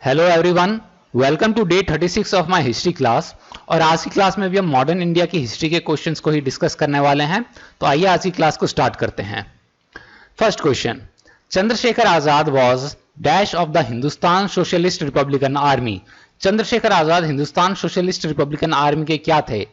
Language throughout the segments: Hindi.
Hello everyone, welcome to day 36 of my history class. और आज की क्लास में भी हम मॉडर्न इंडिया की हिस्ट्री के क्वेश्चंस को ही डिस्कस करने वाले हैं। तो आइए आज की क्लास को स्टार्ट करते हैं। First question, Chandrashekhar Azad was dash of the Hindustan Socialist Republican Army. Chandrashekhar Azad Hindustan Socialist Republican Army के क्या थे?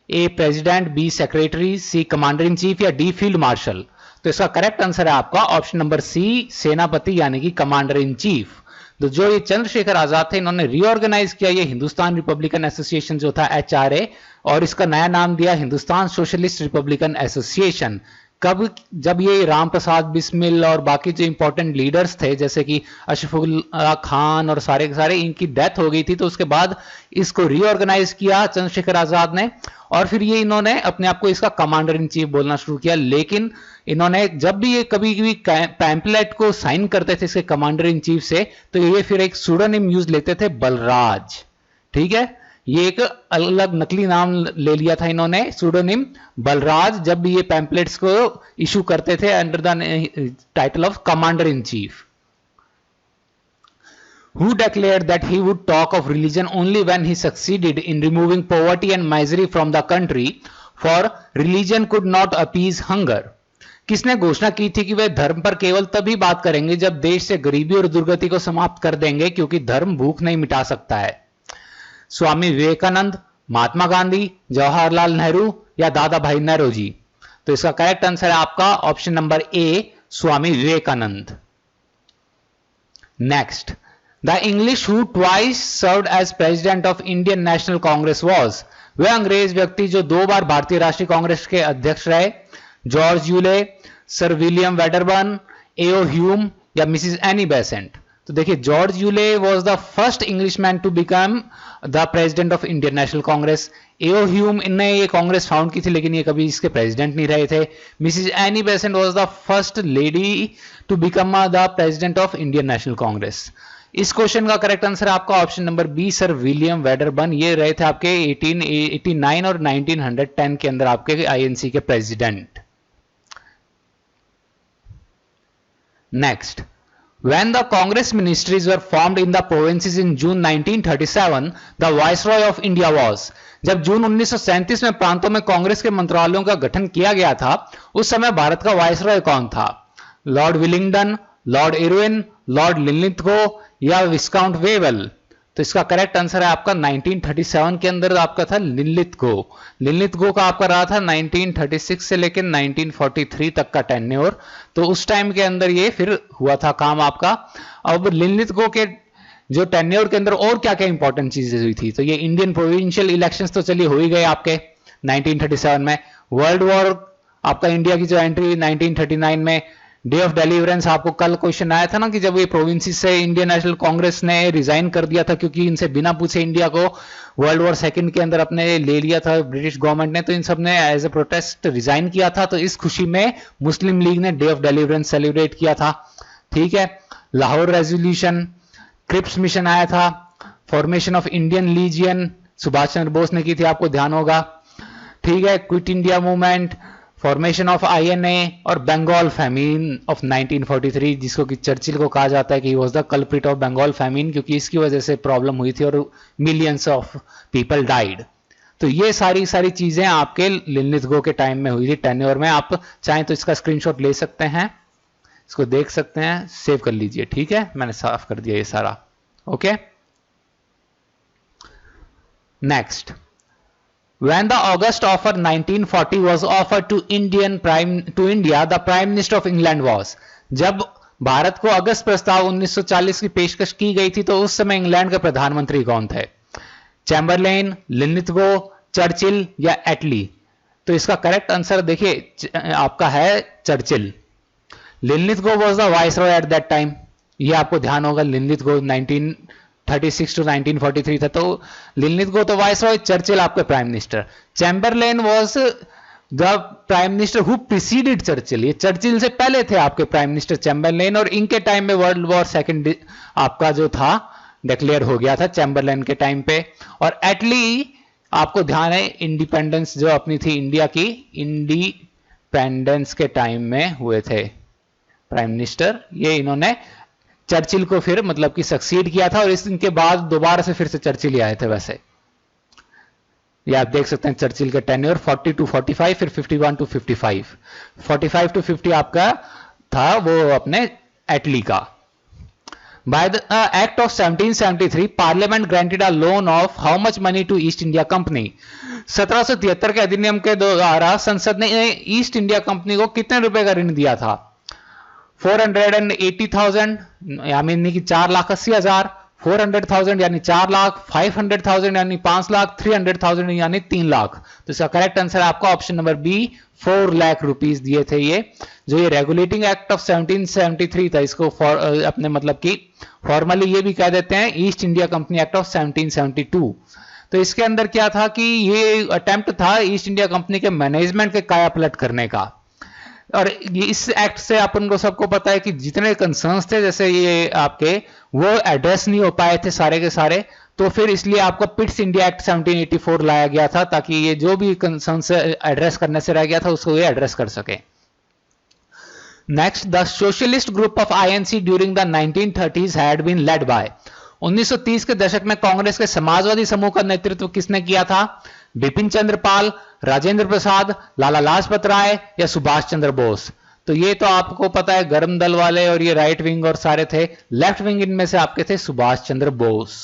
A president, B secretary, C commander in chief या डी फील्ड मार्शल। तो इसका करेक्ट आंसर है आपका ऑप्शन नंबर सी, सेनापति यानी कि कमांडर इन चीफ। तो जो ये चंद्रशेखर आजाद थे, इन्होंने रीऑर्गेनाइज किया ये हिंदुस्तान रिपब्लिकन एसोसिएशन जो था HRA, और इसका नया नाम दिया हिंदुस्तान सोशलिस्ट रिपब्लिकन एसोसिएशन। कब? जब ये राम प्रसाद बिस्मिल और बाकी जो इंपॉर्टेंट लीडर्स थे जैसे कि अशफाकुल्लाह खान और सारे के सारे, इनकी डेथ हो गई थी, तो उसके बाद इसको रीऑर्गेनाइज किया चंद्रशेखर आजाद ने, और फिर ये इन्होंने अपने आप को इसका कमांडर इन चीफ बोलना शुरू किया। लेकिन इन्होंने जब भी ये कभी भी पैम्पलेट को साइन करते थे इसके कमांडर इन चीफ से, तो ये फिर एक सूडोनिम यूज लेते थे, बलराज। ठीक है, ये एक अलग नकली नाम ले लिया था इन्होंने, सूडोनिम बलराज, जब भी ये पैम्पलेट्स को इशू करते थे under the title of commander in chief. Who declared that he would talk of religion only when he succeeded in removing poverty and misery from the country, for religion could not appease hunger? किसने घोषणा की थी कि वे धर्म पर केवल तभी बात करेंगे जब देश से गरीबी और दुर्गति को समाप्त कर देंगे, क्योंकि धर्म भूख नहीं मिटा सकता है? स्वामी विवेकानंद, महात्मा गांधी, जवाहरलाल नेहरू या दादा भाई नौरोजी। तो इसका करेक्ट आंसर है आपका option number A, Swami Vivekananda. Next, The English who twice served as president of Indian National Congress was, वे अंग्रेज व्यक्ति जो 2 बार भारतीय राष्ट्रीय कांग्रेस के अध्यक्ष रहे? George Yule, sir William Wedderburn, AO Hume या मिसिस एनी बेसेंट। तो देखिए, George Yule was the first Englishman to become the president of Indian national Congress. AO Hume, इनने ये कांग्रेस फाउंड की थी, लेकिन ये कभी इसके प्रेसिडेंट नहीं रहे थे। Mrs Annie Besant was the first lady to become the president of Indian national Congress. इस क्वेश्चन का करेक्ट आंसर आपका option number B, sir William Wedderburn. ये रहे थे आपके 1889 और 1910 के अंदर आपके INC के president. Next, when the Congress ministries were formed in the provinces in June 1937, the Viceroy of India was, जब जून 1937 में प्रांतों में कांग्रेस के मंत्रालयों का गठन किया गया था, उस समय भारत का वायसरॉय कौन था? Lord Willingdon, Lord Irwin, Lord Linlithgow या विस्काउंट वेवल। तो इसका करेक्ट आंसर है आपका 1937 के अंदर आपका था लिनलिथगो। लिनलिथगो का आपका रहा था 1936 से लेकर 1943 तक का टेन्योर, तो उस टाइम के अंदर ये फिर हुआ था काम आपका। अब लिनलिथगो के जो टेन्योर के अंदर और क्या क्या इंपॉर्टेंट चीजें हुई थी, तो ये इंडियन प्रोविंशियल इलेक्शंस तो चलिए हो ही गए आपके 1937 में। वर्ल्ड वॉर आपका इंडिया की जो एंट्री हुई 1939 में। डे ऑफ डिलीवरेंस, आपको कल क्वेश्चन आया था ना कि जब ये प्रोविंसेस से इंडियन नेशनल कांग्रेस ने रिजाइन कर दिया था, क्योंकि इनसे बिना पूछे इंडिया को वर्ल्ड वॉर सेकंड के अंदर अपने ले लिया था ब्रिटिश गवर्नमेंट ने, तो इन सब ने एज ए प्रोटेस्ट रिजाइन किया था। तो इस खुशी में मुस्लिम लीग ने डे ऑफ डिलीवरेंस सेलिब्रेट किया था। ठीक है, लाहौर रेजोल्यूशन, क्रिप्स मिशन आया था, formation of Indian Legion Subhash Chandra Bose ने की थी, आपको ध्यान होगा। ठीक है, Quit India Movement, formation of INA और बंगाल फैमिन ऑफ 1943, जिसको कि चर्चिल को कहा जाता है कि was the culprit of Bengal famine, क्योंकि इसकी वजह से प्रॉब्लम हुई थी और मिलियंस ऑफ पीपल डाइड। तो ये सारी चीजें आपके लिनलिथगो के टाइम में हुई थी टेन्योर में। आप चाहें तो इसका स्क्रीनशॉट ले सकते हैं, इसको देख सकते हैं, सेव कर लीजिए। ठीक है, मैंने साफ कर दिया ये सारा। Okay, next, when the August offer 1940 was offered to India, the Prime Minister of England was, जब भारत को अगस्त प्रस्ताव 1940 की पेशकश की गई थी, तो उस समय इंग्लैंड के प्रधानमंत्री कौन थे? चैम्बरलेन, लिनलिथगो, चर्चिल या एटली। तो इसका करेक्ट आंसर देखिए आपका है Churchill. Linlithgow was the viceroy at that time, ये आपको ध्यान होगा। लिनलिथगो 1936 टू 1943 था, तो लिनलिथगो तो वाइसरॉय, चर्चिल आपके prime minister. Chamberlain was the prime minister who preceded Churchill, ये चर्चिल से पहले थे आपके प्राइम मिनिस्टर चैम्बरलेन, और इनके टाइम में वर्ल्ड वॉर सेकंड आपका जो था डिक्लेयर हो गया था चैम्बरलेन के टाइम पे। और एटली आपको ध्यान है इंडिपेंडेंस जो अपनी थी इंडिया की, इंडिपेंडेंस के टाइम में हुए थे प्राइम मिनिस्टर, ये इन्होंने चर्चिल को फिर मतलब कि सक्सीड किया था, और इनके बाद दोबारा से फिर से चर्चिल ही आए थे वैसे। ये आप देख सकते हैं चर्चिल के टेन्योर 40 to 45, फिर 51 to 55, 45 to 50 आपका था वो अपने एटली का। By the Act of 1773, Parliament granted a loan of how much money to East India Company? 1773 के अधिनियम के द्वारा संसद ने ईस्ट इंडिया कंपनी को कितने रुपए का ऋण दिया था? 480,000 यानी कि 4,80,000, 400,000 यानी 4 लाख, 500,000 यानी 5 लाख, 300,000 यानी 3 लाख। तो इसका करेक्ट आंसर आपका option number B 4 lakh rupees दिए थे ये। जो ये रेगुलेटिंग एक्ट ऑफ 1773 था, इसको अपने मतलब कि फॉर्मली ये भी कह देते हैं east India company act of 1772। तो इसके अंदर क्या था कि ये अटेम्प्ट था ईस्ट इंडिया कंपनी के मैनेजमेंट के कायापलट करने का। और इस एक्ट से अपन को सबको पता है कि जितने कंसर्न्स थे जैसे ये आपके, वो एड्रेस नहीं हो पाए थे सारे के सारे, तो फिर इसलिए आपको पिट्स इंडिया एक्ट 1784 लाया गया था, ताकि ये जो भी कंसर्न्स एड्रेस करने से रह गया था उसको ये एड्रेस कर सके। Next, the socialist group of INC during the 1930s had been led by. 1930 के दशक में कांग्रेस के समाजवादी समूह का नेतृत्व किसने किया था? बिपिन चंद्र पाल, राजेंद्र प्रसाद, लाला लाजपत राय या सुभाष चंद्र बोस? तो ये तो आपको पता है गर्म दल वाले और ये राइट विंग और सारे थे। लेफ्ट विंग इनमें से आपके थे Subhash Chandra Bose.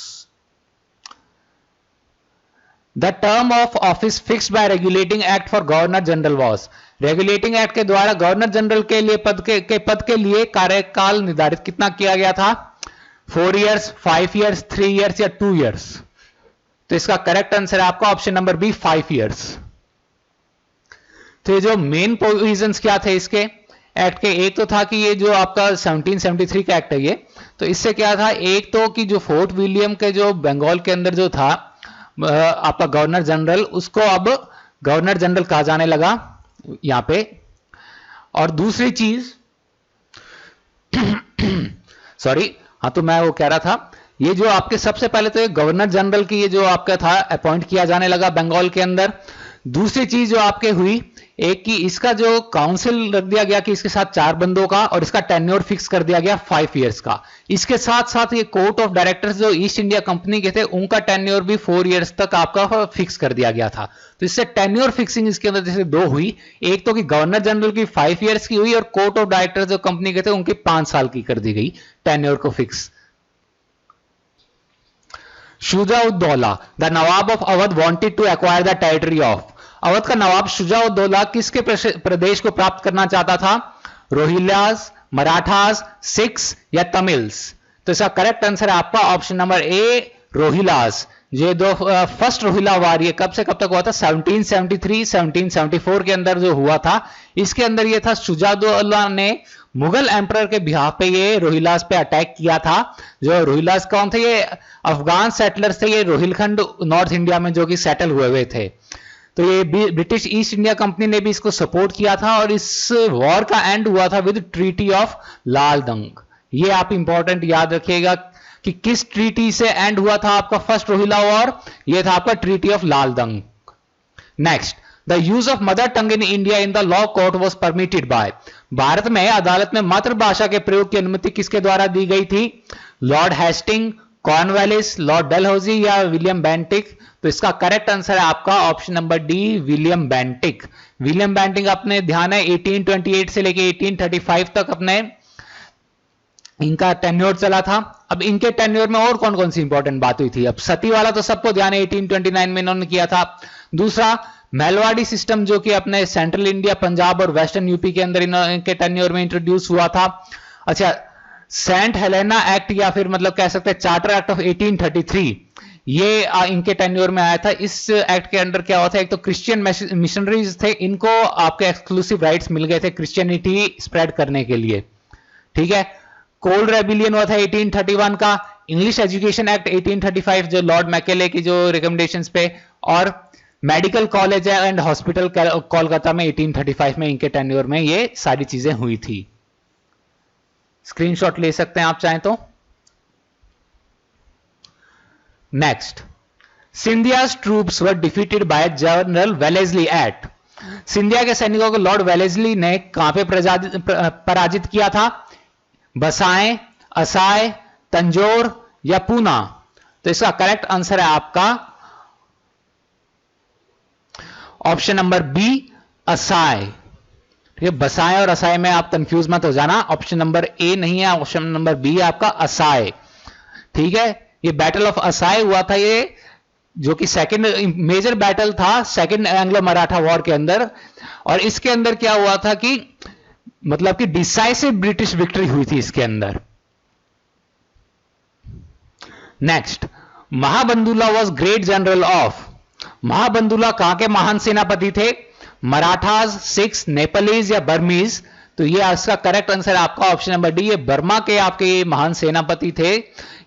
The term of office fixed by Regulating Act for governor general was. Regulating Act के द्वारा गवर्नर जनरल के लिए पद के लिए कार्यकाल निर्धारित कितना किया गया था? 4 इयर्स, 5 इयर्स, 3 इयर्स या 2 इयर्स? तो इसका करेक्ट आंसर है आपका ऑप्शन नंबर बी 5 इयर्स। तो ये जो मेन प्रोविजंस क्या थे इसके एक्ट के, एक तो था कि ये जो आपका 1773 का एक्ट है ये, तो इससे क्या था, एक तो कि जो फोर्ट विलियम के जो बंगाल के अंदर जो था आपका गवर्नर जनरल, उसको अब गवर्नर जनरल कहा जाने लगा यहां पे। और दूसरी चीज सॉरी, हाँ तो मैं वो कह रहा था, ये जो आपके सबसे पहले तो ये गवर्नर जनरल की ये जो आपका था अपॉइंट किया जाने लगा बंगाल के अंदर। दूसरी चीज जो आपके हुई एक कि इसका जो काउंसिल रख दिया गया कि इसके साथ 4 बंदों का, और इसका टेन्योर फिक्स कर दिया गया 5 इयर्स का। इसके साथ साथ ये कोर्ट ऑफ डायरेक्टर्स जो ईस्ट इंडिया कंपनी के थे उनका टेन्योर भी 4 इयर्स तक आपका फिक्स कर दिया गया था। तो इससे टेन्योर फिक्सिंग इसके अंदर जैसे 2 हुई, एक तो कि गवर्नर जनरल की 5 इयर्स की हुई और कोर्ट ऑफ डायरेक्टर्स जो कंपनी के थे उनकी 5 साल की कर दी गई टेन्योर को fix. Shuja ud Daula, the nawab of Awadh wanted to acquire the territory of. Awadh का नवाब शुजा-उद-दौला किसके प्रदेश को प्राप्त करना चाहता था? रोहिल्लास, मराठास, सिख्स या तमिल्स? तो इसका करेक्ट आंसर है आपका ऑप्शन नंबर ए रोहिल्लास। ये दो फर्स्ट रोहिल्ला वार ये कब से कब तक हुआ था? 1773 1774 के अंदर जो हुआ था, इसके अंदर ये था शुजा-उद-दौला ने मुगल एम्परर के बिहाफ पे ये रोहिल्लास पे अटैक किया था। जो रोहिल्लास कौन थे? ये अफगान सेटलर्स थे, ये रोहिलखंड नॉर्थ इंडिया में जो कि सेटल हुए हुए थे। तो ये ब्रिटिश ईस्ट इंडिया कंपनी ने भी इसको सपोर्ट किया था और इस वॉर का एंड हुआ था विद ट्रीटी ऑफ लाल दंग। ये आप इंपॉर्टेंट याद रखिएगा कि किस ट्रीटी से एंड हुआ था आपका फर्स्ट रोहिल्ला वॉर? ये था आपका ट्रीटी ऑफ लाल दंग। Next, the use of mother tongue in India in the law court was permitted by. Bharat में अदालत में मातृभाषा के प्रयोग की अनुमति किसके द्वारा दी गई थी? Lord Hastings, Cornwallis, Lord Dalhousie या विलियम बेंटिक? तो इसका करेक्ट आंसर है आपका option number D William Bentinck. William Bentinck अपने ध्यान है 1828 से लेके 1835 तक अपने इनका टेन्योर चला था। अब इनके टेन्योर में और कौन कौन सी इंपॉर्टेंट बात हुई थी? अब सती वाला तो सबको ध्यान है 1829 में इन्होंने किया था। दूसरा मेलवाड़ी सिस्टम जो कि अपने सेंट्रल इंडिया, पंजाब और वेस्टर्न यूपी के अंदर इनके टेन्योर में इंट्रोड्यूस हुआ था। अच्छा, सेंट हेलेना एक्ट या फिर मतलब कह सकते हैं चार्टर एक्ट ऑफ 1833, ये इनके टेन्योर में आया था। इस एक्ट के अंदर क्या हुआ था? एक तो क्रिश्चियन मिशनरीज थे, इनको आपके एक्सक्लूसिव राइट्स मिल गए थे क्रिश्चियनिटी स्प्रेड करने के लिए। ठीक है। कोल्ड रेबिलियन हुआ था 1831 का। इंग्लिश एजुकेशन एक्ट 1835 जो लॉर्ड मैकेले की जो रिकमेंडेशंस पे, और medical college and hospital Kolkata में 1835 में इनके टेन्योर में ये सारी चीजें हुई थी। स्क्रीनशॉट ले सकते हैं आप चाहें तो। Next, Scindia's troops were defeated by General Wellesley at. Scindia के सैनिकों को लॉर्ड वेलेस्ली ने कहां पे पराजित किया था? बसाएं, असाय, तंजौर या पूना? तो इसका करेक्ट आंसर है आपका ऑप्शन नंबर बी, असाय। ठीक है, बसाए और असाय में आप कंफ्यूज मत हो जाना, ऑप्शन नंबर ए नहीं है, ऑप्शन नंबर बी है आपका असाय। ठीक है, ये बैटल ऑफ असाय हुआ था, ये जो कि सेकंड मेजर बैटल था सेकंड एंग्लो मराठा वॉर के अंदर। और इसके अंदर क्या हुआ था कि मतलब कि डिसाइसिव ब्रिटिश विक्ट्री हुई थी इसके अंदर। Next, Mahabandula was great general of. Mahabandula कहां के महान सेनापति थे? मराठाज, सिख्स, नेपालीज या बर्मीज? तो ये इसका करेक्ट आंसर आपका ऑप्शन नंबर डी, ये बर्मा के आपके महान सेनापति थे।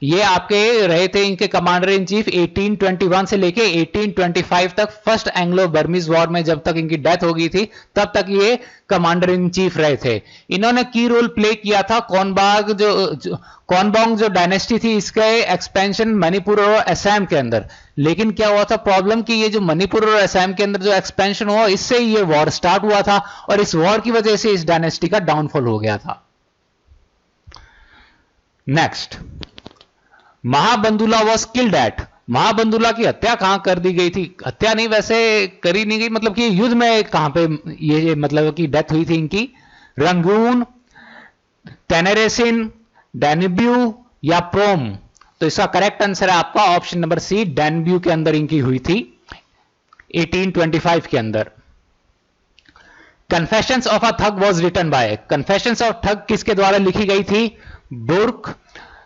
ये आपके रहे थे, इनके कमांडर इन चीफ 1821 से लेके 1825 तक, फर्स्ट एंग्लो बर्मीज वॉर में जब तक इनकी डेथ हो गई थी तब तक ये कमांडर इन चीफ रहे थे। इन्होंने की रोल प्ले किया था कॉनबोंग जो डायनेस्टी थी इसके एक्सपेंशन मणिपुर और असम के अंदर। लेकिन क्या हुआ था प्रॉब्लम कि ये जो मणिपुर और असम के अंदर जो एक्सपेंशन हुआ इससे ये वॉर स्टार्ट हुआ था और इस वॉर की वजह से इस डायनेस्टी का डाउनफॉल हो गया था। Next, Mahabandula was killed at. Mahabandula की हत्या कहां कर दी गई थी? हत्या नहीं, वैसे करी नहीं गई, मतलब कि युद्ध में कहां पे ये मतलब कि डेथ हुई थी इनकी? रंगून, टेनेरेसिन, डैन्यूब या प्रोम? तो इसका करेक्ट आंसर है आपका ऑप्शन नंबर सी, डैन्यूब के अंदर इनकी हुई थी 1825 के अंदर। Confessions of a thug was written by. Confessions of thug किसके द्वारा लिखी गई थी?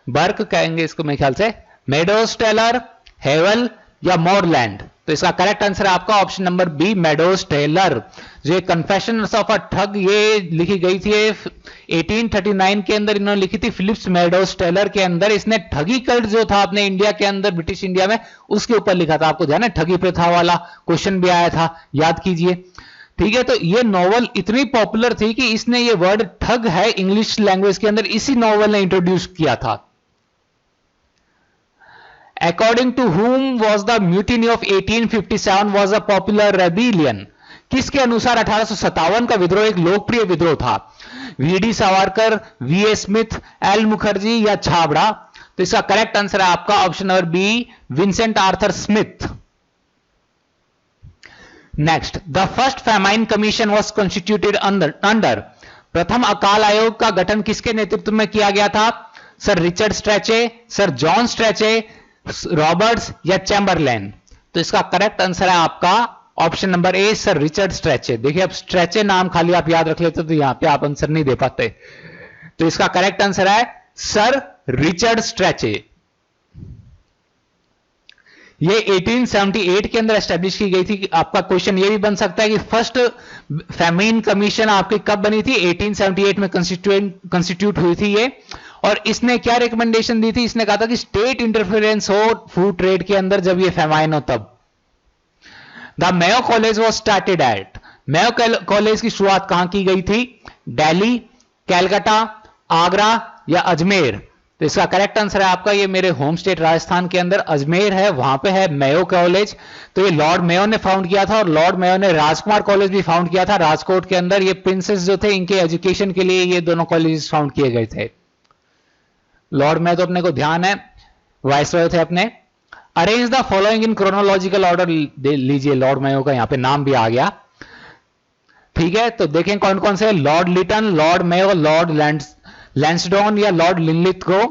बर्क कहेंगे इसको मेरे ख्याल से, मेडोज टेलर, हेवल या मोरलैंड? तो इसका करेक्ट आंसर है आपका option number B, Meadows Taylor. जो कन्फेशंस ऑफ अ ठग ये लिखी गई थी 1839 के अंदर, इन्होंने लिखी थी फिलिप्स मेडोज टेलर के अंदर। इसने ठगी कल्ट जो था अपने इंडिया के अंदर, ब्रिटिश इंडिया में, उसके ऊपर लिखा था। आपको ध्यान है ठगी प्रथा वाला क्वेश्चन भी आया था, याद कीजिए। ठीक है, तो ये नॉवल इतनी पॉपुलर थी कि इसने ये वर्ड ठग है इंग्लिश लैंग्वेज के अंदर, इसी नॉवल ने इंट्रोड्यूस किया था। According to whom was the mutiny of 1857 was a popular rebellion? किसके अनुसार 1857 का विद्रोह एक लोकप्रिय विद्रोह था? V D Savarkar, V A Smith, L Mukherjee या छाबड़ा? तो इसका करेक्ट आंसर है आपका option number B, Vincent Arthur Smith. Next, the first famine commission was constituted under. प्रथम अकाल आयोग का गठन किसके नेतृत्व में किया गया था? Sir Richard Strachey, sir John Strachey, Roberts या चैम्बरलैन? तो इसका करेक्ट आंसर है आपका option number A, sir Richard Strachey. देखिए अब स्ट्रेचे नाम खाली आप याद रख लेते तो यहां पे आप आंसर नहीं दे पाते। तो इसका करेक्ट आंसर है सर रिचर्ड स्ट्रेचे। ये 1878 के अंदर एस्टेब्लिश की गई थी। आपका क्वेश्चन ये भी बन सकता है कि फर्स्ट फैमिन कमीशन आपकी कब बनी थी? 1878 में कंस्टिट्यूट हुई थी ये। और इसने क्या रिकमेंडेशन दी थी? इसने कहा था कि स्टेट इंटरफेरेंस हो फूड ट्रेड के अंदर जब ये फेमाइन हो तब। The Mayo college was started at. Mayo college की शुरुआत कहां की गई थी? दिल्ली, कैलकाटा, आगरा या अजमेर? तो इसका करेक्ट आंसर है आपका, ये मेरे होम स्टेट राजस्थान के अंदर अजमेर है, वहां पे है मेयो कॉलेज। तो ये लॉर्ड मेयो ने फाउंड किया था और लॉर्ड मेयो ने राजकुमार कॉलेज भी फाउंड किया था राजकोट के अंदर। ये प्रिंसेस जो थे इनके एजुकेशन के लिए ये दोनों कॉलेज फाउंड किए गए थे। लॉर्ड मेयो तो अपने को ध्यान है, वाइसरॉय थे अपने। Arrange the following in chronological order लीजिए, लॉर्ड मेयो का यहां पे नाम भी आ गया। ठीक है, तो देखें कौन कौन से? Lord Lytton, Lord Mayo, Lord Lansdowne या लॉर्ड लिनलिथगो?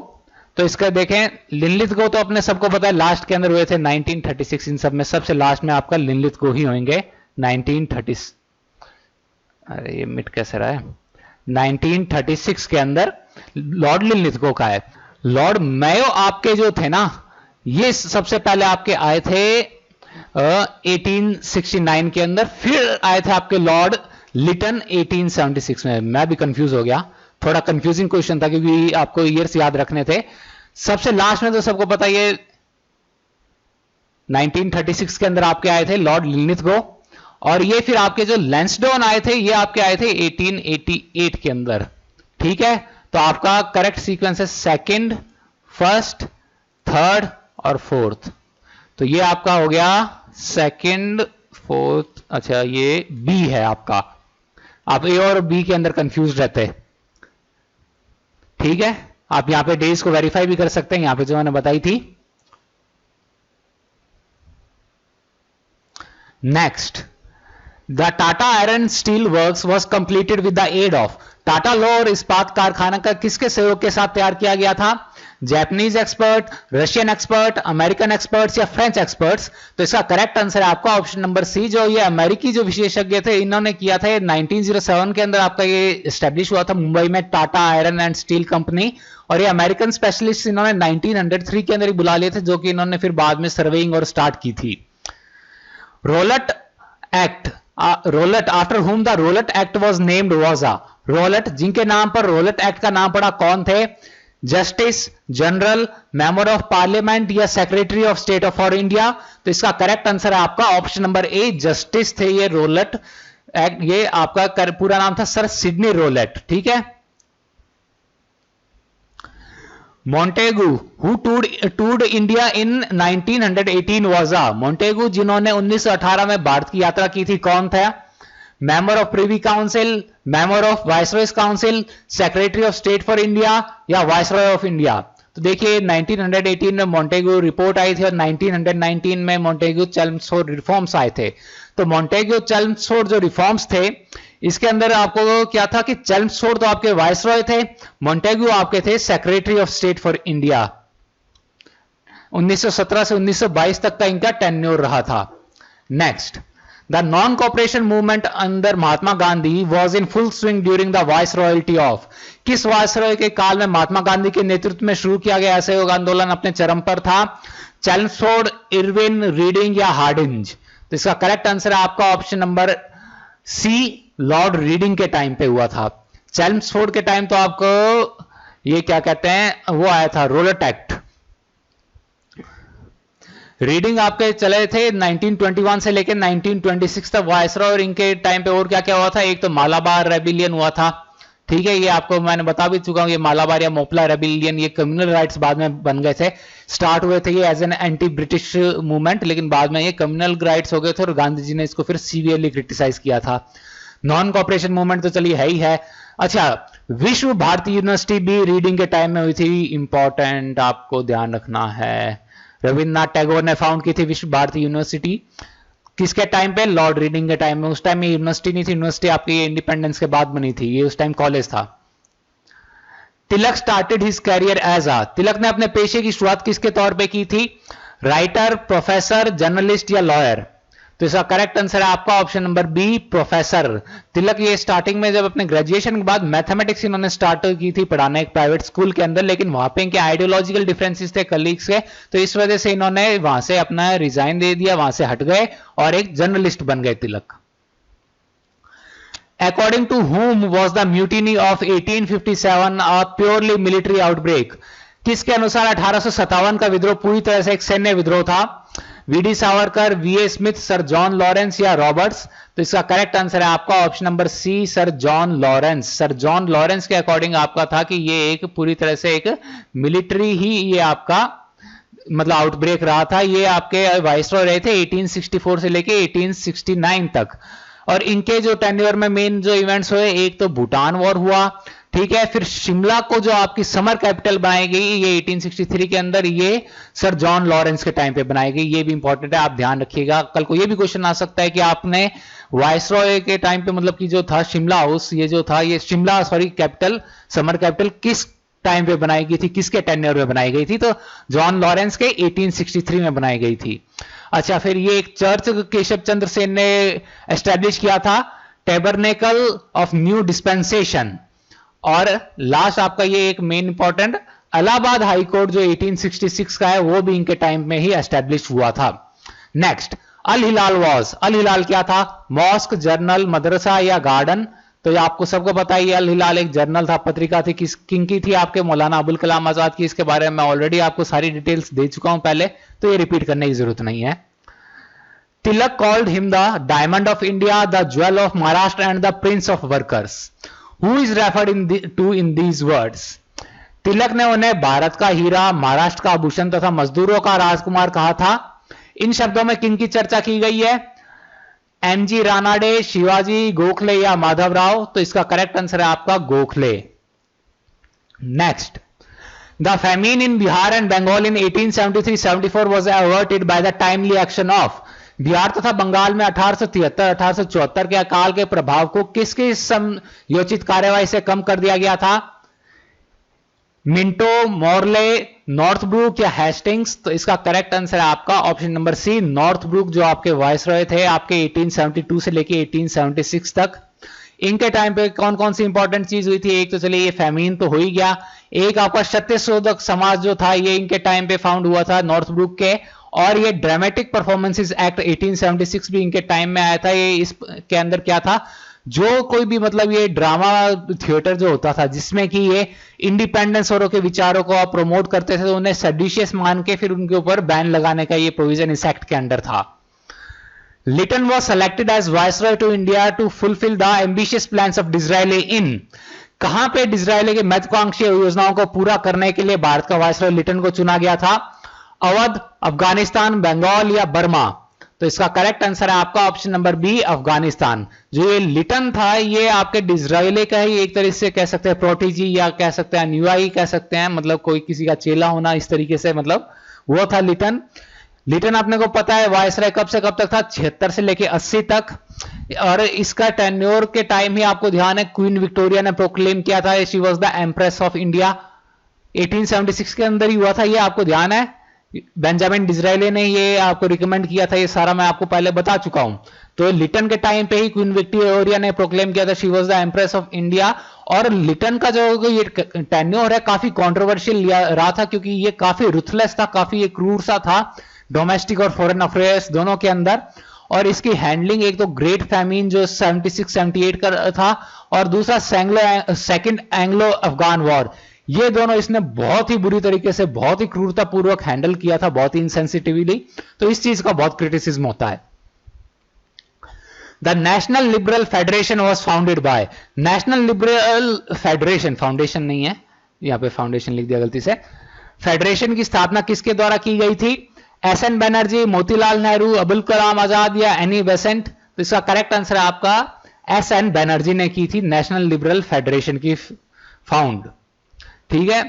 तो इसका देखें, लिनलिथगो तो अपने सबको पता है लास्ट के अंदर हुए थे 1936। इन सब में सबसे लास्ट में आपका लिनलिथगो ही होंगे 1930। अरे ये मिट कैसे रहा है? 1936 के अंदर लॉर्ड लिनलिथगो का है। लॉर्ड मेयो आपके जो थे ना, ये सबसे पहले आपके आए थे 1869 के अंदर, फिर आए थे आपके लॉर्ड लिटन 1876 में। मैं भी कंफ्यूज हो गया, थोड़ा कंफ्यूजिंग क्वेश्चन था क्योंकि आपको ईयर्स याद रखने थे। सबसे लास्ट में तो सबको पता ये 1936 के अंदर आपके आए थे लॉर्ड लिनलिथगो। और ये फिर आपके जो लैंसडॉन आए थे ये आपके आए थे 1888 के अंदर। ठीक है, तो आपका करेक्ट सीक्वेंस है सेकंड, फर्स्ट, थर्ड और फोर्थ। तो ये आपका हो गया सेकंड, फोर्थ। अच्छा ये बी है आपका, आप ए और बी के अंदर कंफ्यूज रहते। ठीक है, आप यहां पे डेज को वेरीफाई भी कर सकते हैं, यहां पे जो मैंने बताई थी। Next, the Tata iron steel works was completed with the aid of. Tata लौह और इस्पात कारखाना का किसके सहयोग के साथ तैयार किया गया था? Japanese expert, Russian expert, American experts या फ्रेंच एक्सपर्ट्स? तो इसका करेक्ट आंसर है आपका ऑप्शन नंबर सी, जो ये अमेरिकी जो विशेषज्ञ थे इन्होंने किया था। ये 1907 के अंदर आपका ये एस्टेब्लिश हुआ था मुंबई में, Tata iron and steel company. और ये अमेरिकन स्पेशलिस्ट इन्होंने 1903 के अंदर ही बुला लिए थे, जो कि इन्होंने फिर बाद में सर्वेइंग और स्टार्ट की थी। Rowlatt act, Rowlatt, after whom the Rowlatt act was named was a. Rowlatt, जिनके नाम पर रोलट एक्ट का नाम पड़ा, कौन थे? Justice general, member of parliament या secretary of state of for India? तो इसका करेक्ट आंसर है आपका ऑप्शन नंबर ए, जस्टिस थे ये रोलट एक्ट। ये आपका पूरा नाम था सर सिडनी रोलट, ठीक है। Montagu, who toured India in 1918 was a. Montagu, जिन्होंने 1918 में भारत की यात्रा की थी, कौन था? Member of privy council, member of viceroy's council, secretary of state for India या वायसरॉय ऑफ इंडिया? तो देखिए 1918 में मोंटेगू रिपोर्ट आई थी और 1919 में मोंटेगू चेल्मसफोर्ड रिफॉर्म्स आए थे। तो मोंटेगू चेल्मसफोर्ड जो रिफॉर्म्स थे, इसके अंदर आपको क्या था कि चेल्मसफोर्ड तो आपके वायसरॉय थे, मोंटेगू आपके थे secretary of state for India. 1917 से 1922 तक का इनका टेन्योर रहा था। Next, the non cooperation movement under Mahatma Gandhi was in full swing during the vice royalty of. किस वायसरॉय के काल में महात्मा गांधी के नेतृत्व में शुरू किया गया असहयोग आंदोलन अपने चरम पर था? चेल्मसफोर्ड, इरविन, रीडिंग या हार्डिंज? तो इसका करेक्ट आंसर है आपका option number C, Lord Reading के टाइम पे हुआ था। चेल्मसफोर्ड के टाइम तो आपको ये क्या कहते हैं, वो आया था रोलट एक्ट। रीडिंग आपके चले थे 1921 से लेकर 1926 तक वायसरॉय, और इनके टाइम पे और क्या क्या हुआ था? एक तो मालाबार रेबिलियन हुआ था, ठीक है, ये आपको मैंने बता भी चुका हूं। ये मालाबार या मोपला रेबिलियन, ये कम्युनल राइट्स बाद में बन गए थे, स्टार्ट हुए थे ये as an anti British movement, लेकिन बाद में ये कम्युनल राइट्स हो गए थे और गांधी जी ने इसको फिर सीवियरली क्रिटिसाइज किया था। नॉन कॉपरेशन मूवमेंट तो चलिए है ही है। अच्छा, विश्व भारती यूनिवर्सिटी भी रीडिंग के टाइम में हुई थी, इंपॉर्टेंट आपको ध्यान रखना है। रविन्द्रनाथ टैगोर ने फाउंड की थी विश्व भारती यूनिवर्सिटी, किसके टाइम पे? लॉर्ड रीडिंग के टाइम में। उस टाइम में यूनिवर्सिटी नहीं थी, यूनिवर्सिटी आपकी इंडिपेंडेंस के बाद बनी थी, ये उस टाइम कॉलेज था। Tilak started his career as a. Tilak ने अपने पेशे की शुरुआत किसके तौर पे की थी? राइटर, प्रोफेसर, जर्नलिस्ट या लॉयर? तो इसका करेक्ट आंसर है आपका ऑप्शन नंबर बी, प्रोफेसर। तिलक ये स्टार्टिंग में जब अपने ग्रेजुएशन के बाद मैथमेटिक्स इन्होंने स्टार्ट की थी पढ़ाना एक प्राइवेट स्कूल के अंदर, लेकिन वहां पे इनके आइडियोलॉजिकल डिफरेंसेस थे कलीग्स के, तो इस वजह से इन्होंने वहां से अपना रिजाइन दे दिया, वहां से हट गए और एक जर्नलिस्ट बन गए तिलक। According to whom was the mutiny of 1857 a purely military outbreak? किसके अनुसार 1857 का विद्रोह पूरी तरह से एक सैन्य विद्रोह था? V D Savarkar, V A Smith, sir John Lawrence या रॉबर्ट्स? तो इसका करेक्ट आंसर है आपका option number C, sir John Lawrence. Sir John Lawrence के अकॉर्डिंग आपका था कि ये एक पूरी तरह से एक मिलिट्री ही ये आपका मतलब आउटब्रेक रहा था। ये आपके वाइसरॉय रहे थे 1864 से लेके 1869 तक, और इनके जो टेन्योर में मेन जो इवेंट्स हुए, एक तो भूटान वॉर हुआ, ठीक है, फिर शिमला को जो आपकी समर कैपिटल बनाई गई ये 1863 के अंदर, ये सर जॉन लॉरेंस के टाइम पे बनाई गई। ये भी इंपॉर्टेंट है, आप ध्यान रखिएगा। कल को ये भी क्वेश्चन आ सकता है कि आपने वाइसरॉय के टाइम पे मतलब कि जो था शिमला हाउस, ये जो था ये शिमला कैपिटल, समर कैपिटल किस टाइम पे बनाई गई थी, किसके टेन्योर में बनाई गई थी? तो जॉन लॉरेंस के 1863 में बनाई गई थी। अच्छा, फिर ये एक चर्च केशव चंद्र सेन ने एस्टेब्लिश किया था, टैबरनेकल ऑफ न्यू डिस्पेंसेशन। और लास्ट आपका ये एक main important Allahabad high court जो 1866 का है, वो भी इनके टाइम में ही एस्टेब्लिश हुआ था। नेक्स्ट, अल हिलाल वॉज, अल हिलाल क्या था? मॉस्क, जर्नल, मदरसा या गार्डन? तो ये आपको सबको पता ही, अल हिलाल एक जर्नल था, पत्रिका थी, किन की थी? आपके मौलाना अबुल कलाम आजाद की। इसके बारे में मैं ऑलरेडी आपको सारी डिटेल्स दे चुका हूं पहले, तो ये रिपीट करने की जरूरत नहीं है। Tilak called him the diamond of India, the jewel of Maharashtra and the prince of workers. Who is referred to in these words? Tilak ने उन्हें भारत का हीरा, महाराष्ट्र का आभूषण तथा मजदूरों का राजकुमार कहा था। इन शब्दों में किन की चर्चा की गई है? एमजी रानाडे, शिवाजी, गोखले या माधवराव? तो इसका करेक्ट आंसर है आपका Gokhale. Next, the famine in Bihar and Bengal in 1873-74 was averted by the timely action of. Bihar तथा बंगाल में 1873-1874 के अकाल के प्रभाव को किसकी समयोचित कार्यवाही से कम कर दिया गया था? मिंटो, मॉर्ले, नॉर्थब्रुक या हेस्टिंग्स? तो इसका करेक्ट आंसर है आपका ऑप्शन नंबर सी, नॉर्थब्रुक, जो आपके वायसरॉय थे आपके 1872 से लेके 1876 तक। इनके टाइम पे कौन कौन सी इंपॉर्टेंट चीज हुई थी? एक तो चलिए ये फेमीन तो हो ही गया, एक आपका सत्यशोधक समाज जो था ये इनके टाइम पे फाउंड हुआ था नॉर्थब्रुक के, और ये ड्रामेटिक परफॉर्मेंसेस एक्ट 1876 भी इनके टाइम में आया था। ये इसके अंदर क्या था, जो कोई भी मतलब ये ड्रामा थिएटर जो होता था जिसमें कि ये इंडिपेंडेंस औरों के विचारों को प्रमोट करते थे, तो उन्हें सेडिशियस मान के फिर उनके ऊपर बैन लगाने का ये प्रोविजन इस एक्ट के अंदर था। Liton was selected as viceroy to India to fulfill the ambitious plans of Disraeli in। कहां पे डिज़रायली के महत्वाकांक्षी योजनाओं को पूरा करने के लिए भारत का वायसरॉय लिटन को चुना गया था? अवध, अफगानिस्तान, बंगाल या बर्मा? तो इसका करेक्ट आंसर है आपका ऑप्शन नंबर बी, अफगानिस्तान। जो ये लिटन था ये आपके डिज़रायली का ही एक तरीके से कह सकते हैं प्रोटीजी, या कह सकते हैं अनुयायी कह सकते हैं, मतलब कोई किसी का चेला होना इस तरीके से, मतलब वो था लिटन। लिटन आपने को पता है वायसराय कब से कब तक था? 76 से लेके 80 तक। और इसका टेन्योर के टाइम ही आपको ध्यान है क्वीन विक्टोरिया ने प्रोक्लेम किया था she was the empress of India, 1876 के अंदर ही हुआ था, ये आपको ध्यान है। बेंजामिन डिज़रायली ने ये आपको रिकमेंड किया था, ये सारा मैं आपको पहले बता चुका हूं। तो लिटन के टाइम पे ही क्वीन विक्टोरिया ने प्रोक्लेम किया था she was the empress of India. और लिटन का जो ये टेन्योर है काफी कॉन्ट्रोवर्शियल रहा था, क्योंकि ये काफी रुथलेस था, काफी ये क्रूर सा था डोमेस्टिक और फॉरेन अफेयर्स दोनों के अंदर। और इसकी हैंडलिंग एक तो ग्रेट फैमिन जो 76-78 का था, और दूसरा सेकंड एंग्लो अफगान वॉर, ये दोनों इसने बहुत ही बुरी तरीके से, बहुत ही क्रूरता पूर्वक हैंडल किया था, बहुत ही इनसेंसिटिवली। तो इस चीज का बहुत क्रिटिसिज्म होता है। The national liberal federation was founded by. National liberal federation, foundation नहीं है, यहां पे फाउंडेशन लिख दिया गलती से। फेडरेशन की स्थापना किसके द्वारा की गई थी? एसएन बनर्जी, मोतीलाल नेहरू, अबुल कलाम आजाद या एनी बेसेंट? तो इसका करेक्ट आंसर है आपका एसएन बनर्जी ने की थी नेशनल लिबरल फेडरेशन की फाउंड। ठीक है,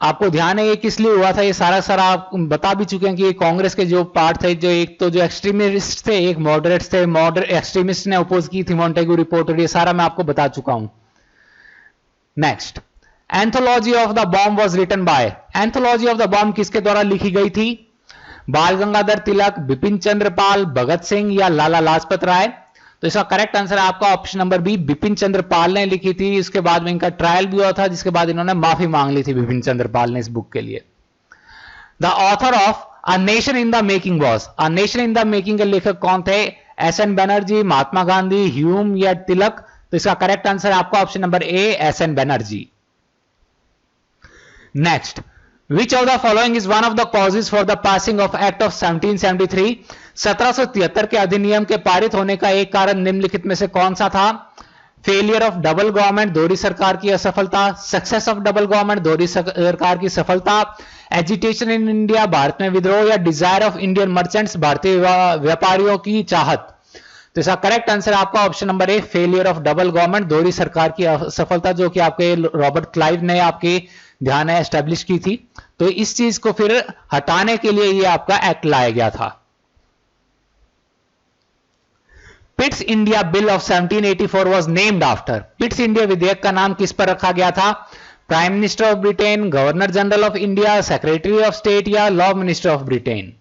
आपको ध्यान है ये किस लिए हुआ था, ये सारा आप बता भी चुके हैं कि ये कांग्रेस के जो पार्ट थे, जो एक तो जो एक्सट्रीमिस्ट थे, एक मॉडरेट्स थे, मॉडरेट एक्सट्रीमिस्ट ने अपोज की थी मॉन्टेगू रिपोर्ट, और ये सारा मैं आपको बता चुका हूं। Next, anthology of the bomb was written by. Anthology of the bomb किसके द्वारा लिखी गई थी? बाल गंगाधर तिलक, बिपिन चंद्र पाल, भगत सिंह या लाला लाजपत राय? तो इसका करेक्ट आंसर है आपका option number B, Bipin Chandra Pal ने लिखी थी। इसके बाद में इनका ट्रायल भी हुआ था, जिसके बाद इन्होंने माफी मांग ली थी बिपिन चंद्र पाल ने इस बुक के लिए। The author of a nation in the making was. A nation in the making के लेखक कौन थे? एसएन बनर्जी, महात्मा गांधी, ह्यूम या तिलक? तो इसका करेक्ट आंसर है आपका option number A, S N Banerjee. Next, Which of the following is one of the causes for the passing of Act of 1773? 1773 के अधिनियम के पारित होने का एक कारण निम्नलिखित में से कौन सा था? फेलियर ऑफ डबल गवर्नमेंट, दोहरी सरकार की असफलता, सक्सेस ऑफ डबल गवर्नमेंट, दोहरी सरकार की सफलता, एजिटेशन इन इंडिया, भारत में विद्रोह, या डिजायर ऑफ इंडियन मर्चेंट्स, भारतीय व्यापारियों की चाहत? तो इसका करेक्ट आंसर आपका option number A, failure of double government, दोहरी सरकार की असफलता, जो कि आपके रॉबर्ट क्लाइव ने आपके ध्यान है एस्टेब्लिश की थी। तो इस चीज को फिर हटाने के लिए ये आपका एक्ट लाया गया था। Pitt's India bill of 1784 was named after. Pitt's India विधेयक का नाम किस पर रखा गया था? Prime minister of Britain, governor general of India, secretary of state या लॉ मिनिस्टर ऑफ ब्रिटेन?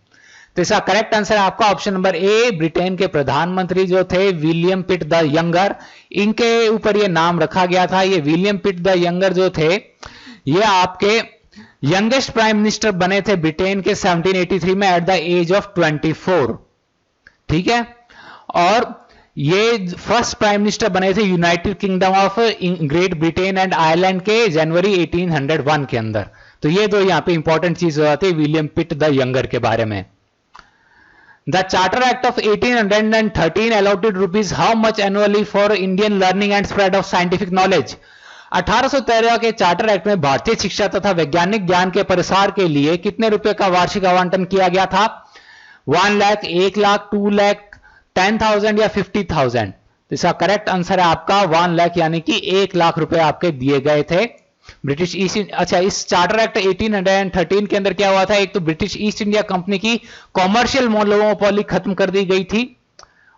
तो इसका करेक्ट आंसर है आपका ऑप्शन नंबर ए, ब्रिटेन के प्रधानमंत्री जो थे विलियम पिट द यंगर, इनके ऊपर यह नाम रखा गया था। ये विलियम पिट द यंगर जो थे ये आपके यंगेस्ट प्राइम मिनिस्टर बने थे ब्रिटेन के 1783 में एट द एज ऑफ 24। ठीक है, और ये फर्स्ट प्राइम मिनिस्टर बने थे United kingdom of great Britain and Ireland के जनवरी 1801 के अंदर। तो ये दो यहां पे इंपॉर्टेंट चीज हो जाती है विलियम पिट द यंगर के बारे में। The charter act of 1813 allotted rupees how much annually for Indian learning and spread of scientific knowledge? 1813 के चार्टर एक्ट में भारतीय शिक्षा तथा वैज्ञानिक ज्ञान के प्रसार के लिए कितने रुपए का वार्षिक आवंटन किया गया था? 1 लाख, 1 लाख, 2 लाख, 10,000 या 50,000? तो इसका करेक्ट आंसर है आपका 1 लाख, यानी कि 1 लाख रुपए आपके दिए गए थे ब्रिटिश ईस्ट, अच्छा, इस चार्टर एक्ट 1813 के अंदर क्या हुआ था, एक तो ब्रिटिश ईस्ट इंडिया कंपनी की कॉमर्शियल मोनोपोली खत्म कर दी गई थी,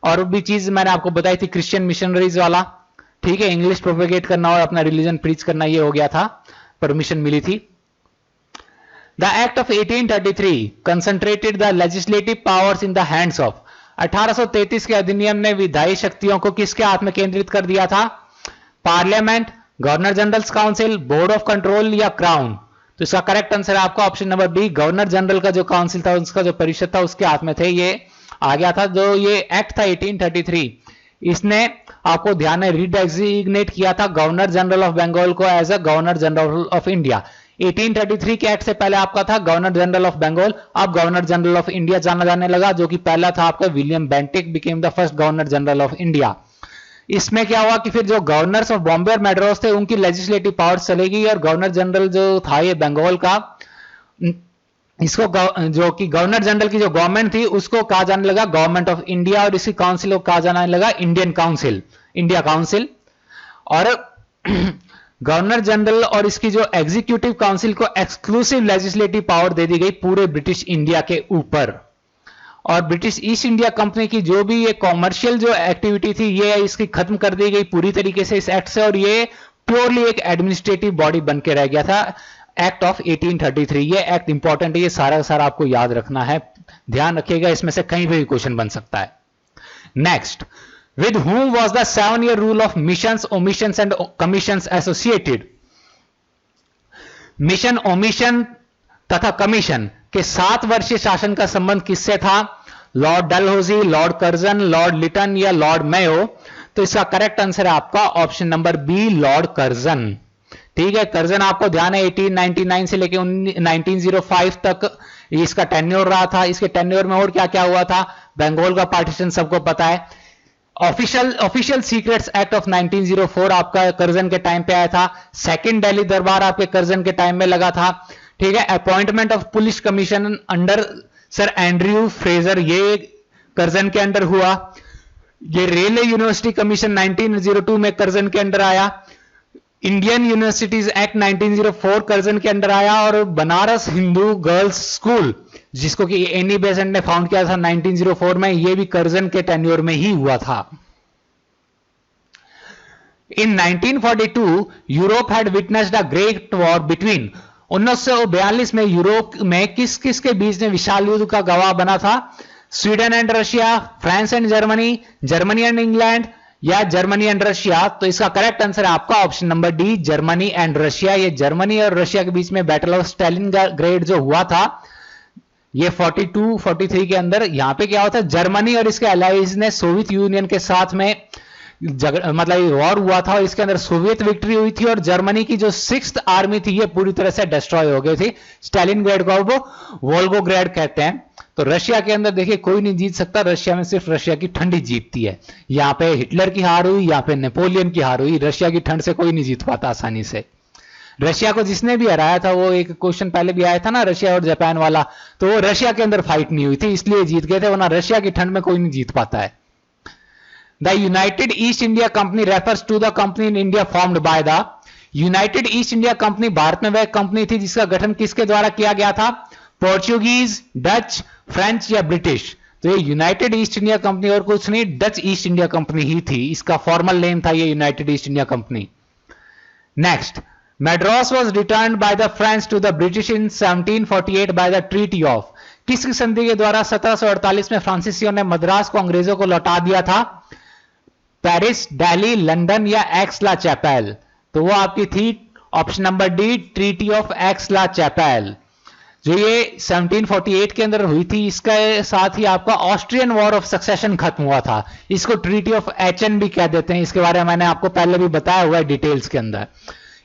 और भी चीज मैंने आपको बताई थी, क्रिश्चियन मिशनरीज वाला, ठीक है, इंग्लिश प्रोपेगेट करना और अपना रिलीजन प्रीच करना, ये हो गया था, परमिशन मिली थी। The act of 1833 concentrated the legislative powers in the hands of, 1833 के अधिनियम ने विधायी शक्तियों को किसके हाथ में केंद्रित कर दिया था, parliament, governor general's council, board of control या क्राउन। तो इसका करेक्ट आंसर है आपका option number B, governor general का जो काउंसिल था, उसका जो परिषद था, उसके हाथ में थे, ये आ गया था। जो ये एक्ट था 1833, इसने आपको ध्यान में रीडेजिग्नेट किया था गवर्नर जनरल ऑफ बंगाल को as a governor general of India. 1833 के एक्ट से पहले आपका था गवर्नर जनरल ऑफ बंगाल, अब गवर्नर जनरल ऑफ इंडिया जाना जाने लगा, जो कि पहला था आपका William Bentinck became the first governor general of India. इसमें क्या हुआ कि फिर जो गवर्नर्स ऑफ बॉम्बे और मैड्रास थे, उनकी लेजिस्लेटिव पावर्स चली गई, और गवर्नर जनरल जो था ये बंगाल का, इसको जो कि गवर्नर जनरल की जो गवर्नमेंट थी, उसको कहा जाने लगा गवर्नमेंट ऑफ इंडिया, और इसी काउंसिल को कहा जाने लगा इंडियन काउंसिल, इंडिया काउंसिल। और गवर्नर जनरल और इसकी जो एग्जीक्यूटिव काउंसिल को एक्सक्लूसिव लेजिस्लेटिव पावर दे दी गई पूरे ब्रिटिश इंडिया के ऊपर। और ब्रिटिश ईस्ट इंडिया कंपनी की जो भी ये कॉमर्शियल जो एक्टिविटी थी, ये इसकी खत्म कर दी गई पूरी तरीके से इस एक्ट से, और ये प्योरली एक एडमिनिस्ट्रेटिव बॉडी बन के रह गया था, एक्ट ऑफ 1833। ये एक्ट इंपॉर्टेंट है, ये सारा सारा आपको याद रखना है, ध्यान रखिएगा, इसमें से कहीं पे भी क्वेश्चन बन सकता है। Next, with whom was the 7-year rule of missions, omissions and commissions associated? Mission, omission तथा कमीशन के 7 वर्षीय शासन का संबंध किससे था? Lord Dalhousie, Lord Curzon, Lord Lytton या लॉर्ड मेयो? तो इसका करेक्ट आंसर है आपका option number B, Lord Curzon. ठीक है, कर्जन आपको ध्यान है 1899 से लेके 1905 तक इसका टेन्योर रहा था। इसके टेन्योर में और क्या क्या हुआ था? बंगाल का पार्टीशन सबको पता है। ऑफिशियल सीक्रेट्स एक्ट ऑफ 1904 आपका कर्जन के टाइम पे आया था। सेकंड दिल्ली दरबार आपके कर्जन के टाइम में लगा था। ठीक है, appointment of police commission under sir Andrew Fraser, ये कर्जन के अंडर हुआ। ये रेलवे यूनिवर्सिटी कमीशन 1902 में कर्जन के अंडर आया। इंडियन यूनिवर्सिटीज एक्ट 1904 कर्जन के अंडर आया। और बनारस हिंदू गर्ल्स स्कूल, जिसको कि एनी बेसेंट ने फाउंड किया था 1904 में, यह भी कर्जन के टेन्योर में ही हुआ था। इन 1942 Europe had witnessed a great war between, 1942 में यूरोप में किस किस के बीच में विशाल युद्ध का गवाह बना था? Sweden and Russia, France and Germany, Germany and England या जर्मनी एंड रशिया? तो इसका करेक्ट आंसर है आपका option number D, Germany and Russia. ये जर्मनी और रशिया के बीच में बैटल ऑफ स्टालिनग्रेड जो हुआ था, ये 42-43 के अंदर। यहां पे क्या होता है, जर्मनी और इसके अलाइज ने सोवियत यूनियन के साथ में मतलब वॉर हुआ था, और इसके अंदर सोवियत विक्ट्री हुई थी, और जर्मनी की जो 6th आर्मी थी ये पूरी तरह से डिस्ट्रॉय हो गई थी। स्टालिनग्रेड को वो वोल्गोग्रेड कहते हैं। तो रशिया के अंदर देखिए कोई नहीं जीत सकता, रशिया में सिर्फ रशिया की ठंड ही जीतती है। यहां पे हिटलर की हार हुई, यहां पे नेपोलियन की हार हुई, रशिया की ठंड से कोई नहीं जीत पाता आसानी से। रशिया को जिसने भी हराया था, वो एक क्वेश्चन पहले भी आया था ना रशिया और जापान वाला, तो वो रशिया के अंदर फाइट नहीं हुई थी इसलिए जीत गए थे, वरना रशिया की ठंड में कोई नहीं जीत पाता है। The United East India company refers to the company in India formed by the, United East India company भारत में वह कंपनी थी जिसका गठन किसके द्वारा किया गया था? पोर्चुगीज, डच, फ्रेंच या ब्रिटिश? तो ये यूनाइटेड ईस्ट इंडिया कंपनी और कुछ नहीं, डच ईस्ट इंडिया कंपनी ही थी, इसका फॉर्मल नेम था ये United East India company. Next, Madras was returned by the French to the British in 1748 by the Treaty of, किस संधि के द्वारा 1748 में फ्रांसीसियों ने मद्रास को अंग्रेजों को लौटा दिया था? पेरिस, दिल्ली, लंदन या एक्सला चैपेल? तो वो आपकी थी option number D, treaty of Aix la Chapelle, जो ये 1748 के अंदर हुई थी। इसके साथ ही आपका ऑस्ट्रियन वॉर ऑफ सक्सेशन खत्म हुआ था। इसको ट्रीटी ऑफ एचएन भी कह देते हैं, इसके बारे में मैंने आपको पहले भी बताया हुआ है डिटेल्स के अंदर।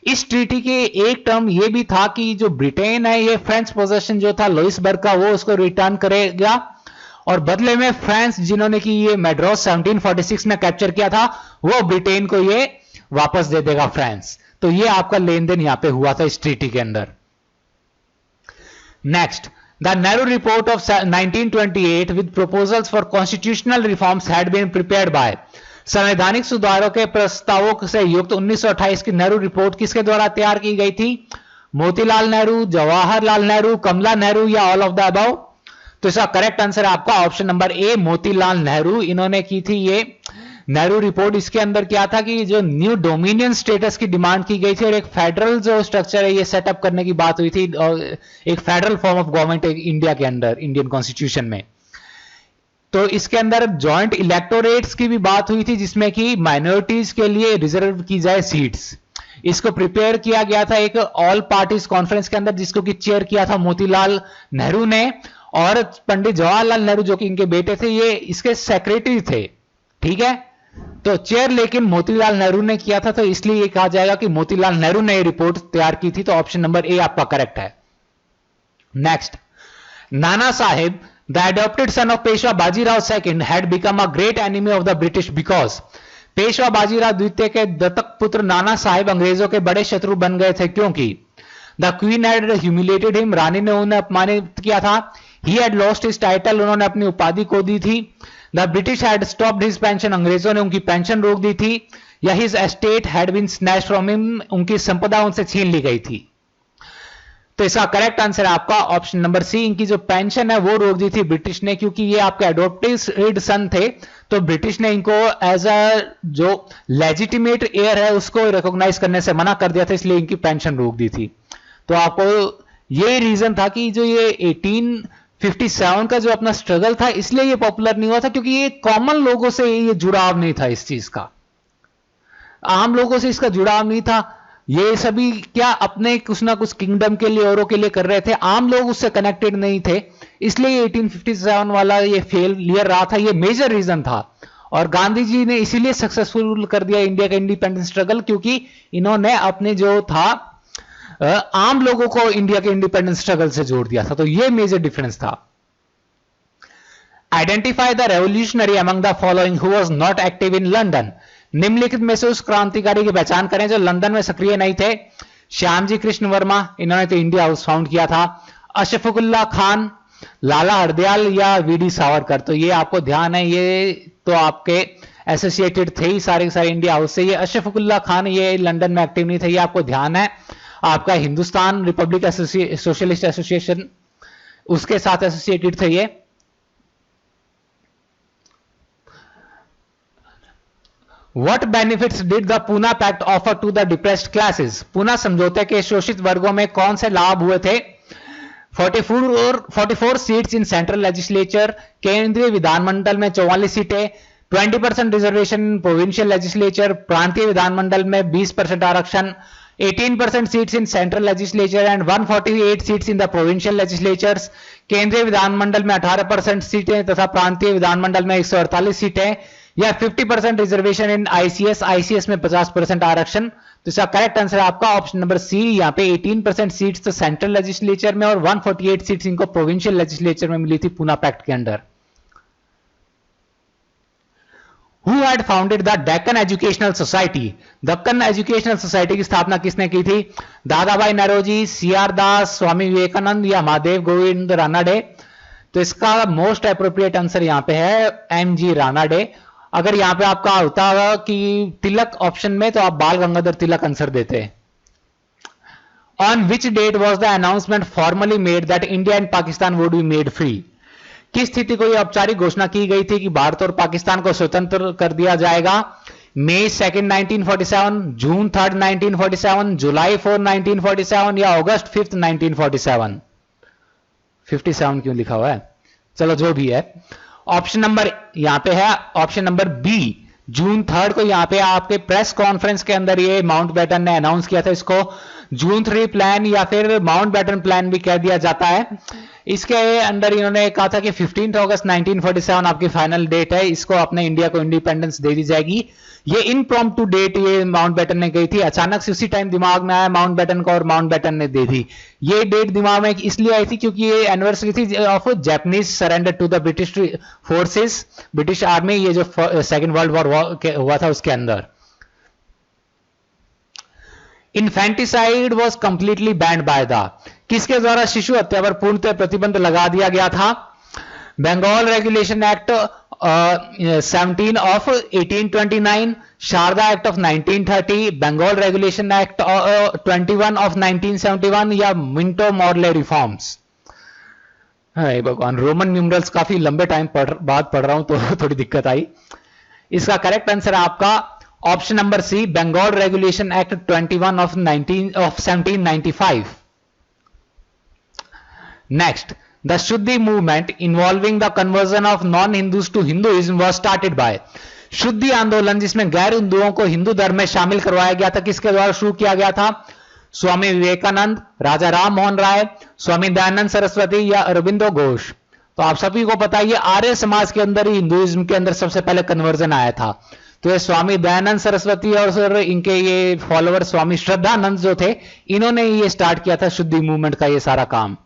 इस ट्रीटी के एक टर्म ये भी था कि जो ब्रिटेन है, ये फ्रेंच पोजेशन जो था लुइसबर्ग का, वो उसको रिटर्न करेगा, और बदले में फ्रांस जिन्होंने कि ये मैड्रास 1746 में कैप्चर किया था, वो ब्रिटेन को ये वापस दे देगा फ्रांस। तो ये आपका लेन देन यहां पे हुआ था इस ट्रीटी के अंदर। Next, the Nehru report of 1928 with proposals for constitutional reforms had been prepared by, संवैधानिक सुधारों के प्रस्तावों से युक्त 1928 की नेहरू रिपोर्ट किसके द्वारा तैयार की गई थी? मोतीलाल नेहरू, जवाहरलाल नेहरू, कमला नेहरू या ऑल ऑफ द अबव? तो इसका करेक्ट आंसर है आपका ऑप्शन नंबर ए, मोतीलाल नेहरू। इन्होंने की थी ये नेहरू रिपोर्ट। इसके अंदर क्या था कि जो न्यू डोमिनियन स्टेटस की डिमांड की गई थी और एक फेडरल जो स्ट्रक्चर है ये सेटअप करने की बात हुई थी, और एक federal form of government India के अंदर, इंडियन कॉन्स्टिट्यूशन में। तो इसके अंदर जॉइंट इलेक्टोरेट्स की भी बात हुई थी, जिसमें कि माइनॉरिटीज के लिए रिजर्व की जाए सीट्स। इसको प्रिपेयर किया गया था एक ऑल पार्टीज कॉन्फ्रेंस के अंदर, जिसको कि चेयर किया था मोतीलाल नेहरू ने, और पंडित जवाहरलाल नेहरू जो कि इनके बेटे थे ये इसके सेक्रेटरी थे। ठीक है, तो चेयर लेकिन मोतीलाल नेहरू ने किया था, तो इसलिए ये कहा जाएगा कि मोतीलाल नेहरू ने ये रिपोर्ट तैयार की थी। तो ऑप्शन नंबर ए आपका करेक्ट है। Next, Nana Saheb, the adopted son of Peshwa Bajirao II, had become a great enemy of the British because Peshwa Bajirao द्वितीय के दत्तक पुत्र नाना साहिब अंग्रेजों के बड़े शत्रु बन गए थे, क्योंकि the queen had humiliated him, रानी ने उन्हें अपमानित किया था। He had lost his title, उन्होंने अपनी उपाधि खो दी थी। The British had stopped his pension, अंग्रेजों ने उनकी पेंशन रोक दी थी। या his estate had been snatched from him, उनकी संपदा उनसे छीन ली गई थी। तो इसका करेक्ट आंसर है आपका ऑप्शन नंबर सी, इनकी जो पेंशन है वो रोक दी थी ब्रिटिश ने, क्योंकि ये आपके एडॉप्टेड सन थे, तो ब्रिटिश ने इनको एज अ जो लेजिटिमेट एयर है उसको रिकॉग्नाइज करने से मना कर दिया था, इसलिए इनकी पेंशन रोक दी थी। तो आपको ये रीजन था कि जो ये 1857 का जो अपना स्ट्रगल था, इसलिए ये पॉपुलर नहीं हुआ था, क्योंकि ये कॉमन लोगों से ये जुड़ाव नहीं था, इस चीज का आम लोगों से इसका जुड़ाव नहीं था। ये सभी क्या अपने कुछ ना कुछ किंगडम के लिए, औरों के लिए कर रहे थे, आम लोग उससे कनेक्टेड नहीं थे, इसलिए 1857 वाला ये फेलियर रहा था, ये मेजर रीजन था। और गांधी जी ने इसीलिए सक्सेसफुल कर दिया इंडिया का इंडिपेंडेंस स्ट्रगल, क्योंकि इन्होंने अपने जो था आम लोगों को इंडिया के इंडिपेंडेंस स्ट्रगल से जोड़ दिया था। तो ये मेजर डिफरेंस था। Identify the revolutionary among the following who was not active in London, निम्नलिखित में से उस क्रांतिकारी की पहचान करें जो लंदन में सक्रिय नहीं थे। श्यामजी कृष्ण वर्मा, इन्होंने तो इंडिया हाउस फाउंड किया था। अशफाकुल्ला खान, लाला हरदयाल या वीडी सावरकर। तो ये आपको ध्यान है, ये तो आपके एसोसिएटेड थे ही सारे के सारे इंडिया हाउस से। ये अशफाकुल्ला खान ये लंदन में एक्टिव नहीं थे, ये आपको ध्यान है। आपका हिंदुस्तान रिपब्लिक सोशलिस्ट एसोसिएशन उसके साथ एसोसिएटेड थे ये। What benefits did the Pune Pact offer to the depressed classes? Poona समझौते के शोषित वर्गों में कौन से लाभ हुए थे? 44 सीट्स इन सेंट्रल लेजिस्लेचर, केंद्रीय विधानमंडल में 44 सीटें, 20% रिजर्वेशन इन प्रोविंशियल लेजिस्लेचर, प्रांतीय विधानमंडल में 20% आरक्षण, 18% seats in central legislature and 148 seats in the provincial legislatures. केंद्रीय विधानमंडल में 18% सीटें तथा प्रांतीय विधानमंडल में 148 सीटें, या 50% रिजर्वेशन इन आईसीएस में 50% आरक्षण। तो इसका करेक्ट आंसर है आपका ऑप्शन नंबर सी। यहाँ पे 18% सीट्स तो सेंट्रल लेजिस्लेचर में और 148 सीट्स इनको प्रोविंशियल लेजिस्लेचर में मिली थी पूना पैक्ट के अंदर। Who had founded the Deccan Educational Society? Deccan educational society की स्थापना किसने की थी? दादा भाई नौरोजी, सीआर दास, स्वामी विवेकानंद या महादेव गोविंद रानाडे। तो इसका मोस्ट एप्रोप्रिएट आंसर यहाँ पे है एमजी रानाडे। अगर यहां पे आपका होता कि तिलक ऑप्शन में, तो आप बाल गंगाधर तिलक आंसर देते। On which date was the announcement formally made that India and Pakistan would be made free? किस स्थिति को यह औपचारिक घोषणा की गई थी कि भारत और पाकिस्तान को स्वतंत्र कर दिया जाएगा? मई 2, 1947, जून 3, 1947, जुलाई 4, 1947 या अगस्त 5, 1947? 57 क्यों लिखा हुआ है? चलो जो भी है, ऑप्शन नंबर यहां पे है ऑप्शन नंबर बी, जून 3 को यहां पे आपके प्रेस कॉन्फ्रेंस के अंदर ये माउंटबेटन ने अनाउंस किया था। इसको जून 3 प्लान या फिर माउंटबेटन प्लान भी कह दिया जाता है। इसके अंदर इन्होंने कहा था कि 15 अगस्त 1947 आपकी फाइनल डेट है, इसको अपने इंडिया को इंडिपेंडेंस दे दी जाएगी। ये इनप्रॉम्प्टू डेट ये माउंटबेटन ने कही थी, अचानक से उसी टाइम दिमाग में आया माउंटबेटन को और माउंटबेटन ने दे दी। ये डेट दिमाग में इसलिए आई थी क्योंकि ये एनिवर्सरी थी of Japanese surrender to the British forces, British army, ये जो सेकेंड वर्ल्ड वॉर हुआ था उसके अंदर। Infanticide was completely banned by the, किसके द्वारा शिशु हत्या पर पूर्णतः प्रतिबंध लगा दिया गया था? Bengal regulation act 17 of 1829, Sharda act of 1930, Bengal regulation act 21 of 1971 या मिंटो मॉर्ले रिफॉर्म्स। भगवान, रोमन न्यूमरल्स काफी लंबे टाइम बाद पढ़ रहा हूं तो थोड़ी दिक्कत आई। इसका करेक्ट आंसर है आपका option number C, Bengal regulation act 21 of 1795। Next, the Shuddhi movement involving the conversion of non Hindus to Hinduism was started by. Shuddhi आंदोलन जिसमें गैर हिंदुओं को हिंदू धर्म में शामिल करवाया गया था, किसके द्वारा शुरू किया गया था? स्वामी विवेकानंद, राजा राम मोहन राय, स्वामी दयानंद सरस्वती या अरविंदो घोष। तो आप सभी को पता है ये आर्य समाज के अंदर ही हिंदुइज्म के अंदर सबसे पहले कन्वर्जन आया था। तो ये स्वामी दयानंद सरस्वती और सर इनके ये फॉलोअर स्वामी श्रद्धानंद जो थे, इन्होंने ये स्टार्ट किया था शुद्धि मूवमेंट का ये सारा काम।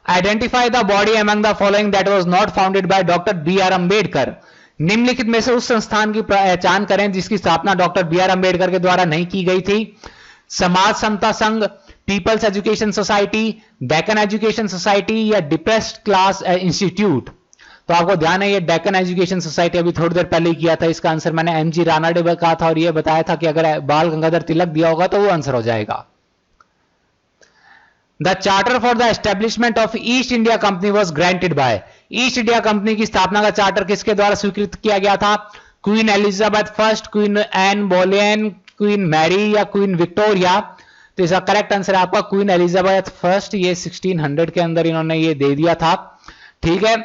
Identify the body among the following that was not founded by doctor B R Ambedkar. निम्नलिखित में से उस संस्थान की पहचान करें जिसकी स्थापना डॉक्टर बी आर अंबेडकर के द्वारा नहीं की गई थी। Samaj Samata Sangh, people's education society, Deccan education society या डिप्रेस्ड क्लास इंस्टीट्यूट। तो आपको ध्यान है ये डेक्कन एजुकेशन सोसाइटी अभी थोड़ी देर पहले ही किया था। इसका आंसर मैंने एमजी रानाडे में कहा था और ये बताया था कि अगर बाल गंगाधर तिलक दिया होगा तो वो आंसर हो जाएगा। The charter for the establishment of east India company was granted by. East India company की स्थापना का चार्टर किसके द्वारा स्वीकृत किया गया था? Queen Elizabeth first, queen Anne Boleyn, queen Mary या क्वीन विक्टोरिया। तो इसका करेक्ट आंसर है आपका क्वीन एलिजाबेथ फर्स्ट। ये 1600 के अंदर इन्होंने ये दे दिया था, ठीक है।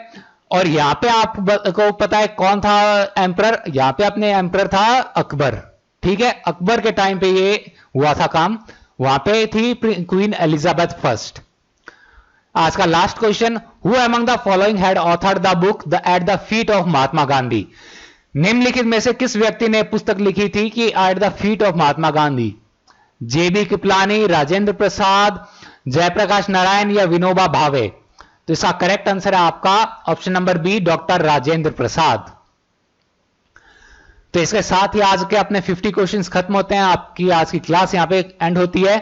और यहां पे आपको पता है कौन था एम्परर? यहां पे अपने एम्परर था अकबर, ठीक है। अकबर के टाइम पे ये हुआ था काम, वहां पे थी क्वीन एलिजाबेथ फर्स्ट। आज का last question, who among the following had authored the book the at the feet of Mahatma Gandhi. निम्नलिखित में से किस व्यक्ति ने पुस्तक लिखी थी कि at the feet of Mahatma Gandhi? JB Kripalani, Rajendra Prasad, Jayaprakash Narayan या विनोबा भावे। तो इसका करेक्ट आंसर है आपका option number B, doctor Rajendra Prasad. तो इसके साथ ही आज के अपने 50 क्वेश्चंस खत्म होते हैं। आपकी आज की क्लास यहां पे एंड होती है।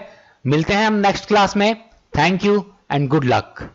मिलते हैं हम नेक्स्ट क्लास में। Thank you and good luck.